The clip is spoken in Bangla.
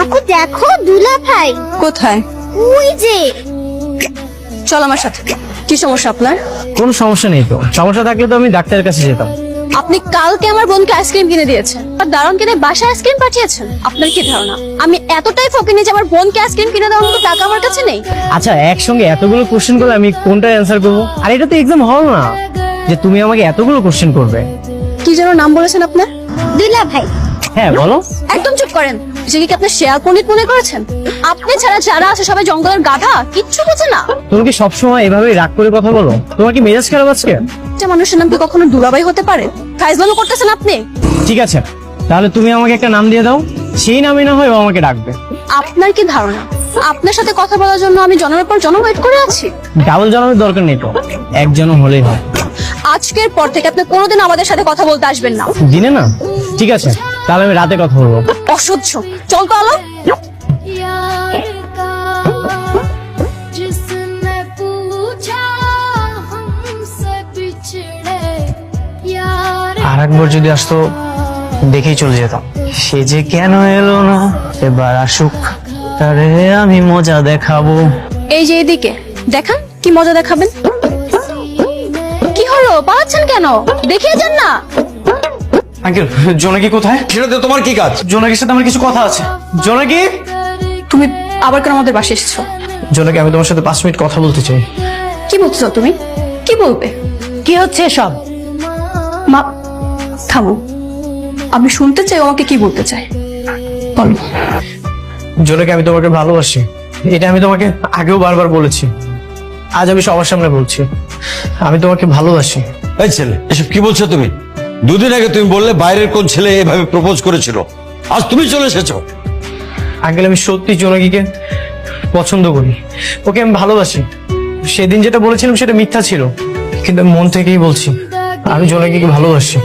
আপু দেখো দুলা ভাই কোথায়? ওই যে। চল আমার সাথে। কি সমস্যা আপনার? কোনো সমস্যা নেই তো, সমস্যা থাকলে তো আমি ডাক্তারের কাছে যেতাম। আপনি কালকে আমার বোনকে আইসক্রিম কিনে দিয়েছেন আর দারুণ কিনে বাসায় আইসক্রিম পাঠিয়েছেন। আপনার কি ধারণা আমি এতটাই ফকিনি যে আমার বোনকে আইসক্রিম কিনে দেওয়ার মতো টাকা আমার কাছে নেই? আচ্ছা, একসঙ্গে এতগুলো কোশ্চেন করলে আমি কোনটা অ্যান্সার করবো? আর এটা তো এক্সাম হল না যে তুমি আমাকে এতগুলো কোশ্চেন করবে। কি যেন নাম বলেছেন আপনার? দুলা ভাই। হ্যাঁ বলো। একদম চুপ করেন। যে কি আপনি শেয়ার পণ্ডিত মনে করেছেন? আপনি ছাড়া যারা আছে সবাই জঙ্গলের গাধা, কিচ্ছু বোঝে না। তুমি কি সবসময় এভাবেই রাগ করে কথা বলো? তোমার কি মেজাজ খারাপ আজকে? একটা মানুষের নাম কি কখনো দুলাভাই হতে পারে? ফাইজলামো করতেছেন আপনি। ঠিক আছে, তাহলে তুমি আমাকে একটা নাম দিয়ে দাও, সেই নামে না হয় ও আমাকে ডাকবে। আপনার কি ধারণা আপনার সাথে কথা বলার জন্য আমি জন্মের পর জন্ম ওয়েট করে আছি? ডাবল জনাবের দরকার নেই তো, একজনও হলেই হয়। আজকের পর থেকে আপনি কোনোদিন আমাদের সাথে কথা বলতে আসবেন না। দিনে না? ঠিক আছে, তাহলে আমি রাতে কথা বলবো। অসহ্য। চল তো আলো। यार का जिसने पूछा हमसे बिछड़े यार আর একবার যদি আসতো দেখেই চলে যেতাম। সে যে কেন এলো না, এবার আসুক, তারে আমি মজা দেখাবো। এই যে এদিকে দেখান, কি মজা দেখাবেন? কি হলো, পালাচ্ছেন কেন? দেখিয়ে যান না। আঙ্কেল, জোনাকি কোথায়? সেটাতে তোমার কি কাজ? জোনাকির সাথে আমার কিছু কথা আছে। জোনাকি, তুমি আবার কেন আমাদের বাসায় এসেছো? জোনাকি, আমি তোমার সাথে 5 মিনিট কথা বলতে চাই। কি বলছো তুমি? কি বলবে? কি হচ্ছে সব? মা থামো, আমি শুনতে চাই ও আমাকে কি বলতে চায়। বলো। জোনাকি, আমি তোমাকে ভালোবাসি। এটা আমি তোমাকে আগেও বারবার বলেছি, আজ আমি সবার সামনে বলছি, আমি তোমাকে ভালোবাসি। এই ছেলে, এসব কি বলছো তুমি? 2 দিন আগে তুমি বললে বাইরের কোন ছেলে এভাবে প্রপোজ করেছিল, আজ তুমি চলে এসেছো। আঙ্কেল, আমি সত্যি জোনাকিকে পছন্দ করি, ওকে আমি ভালোবাসি। সেদিন যেটা বলেছিলাম সেটা মিথ্যা ছিল, কিন্তু আমি মন থেকেই বলছি, আমি জোনাকিকে ভালোবাসি।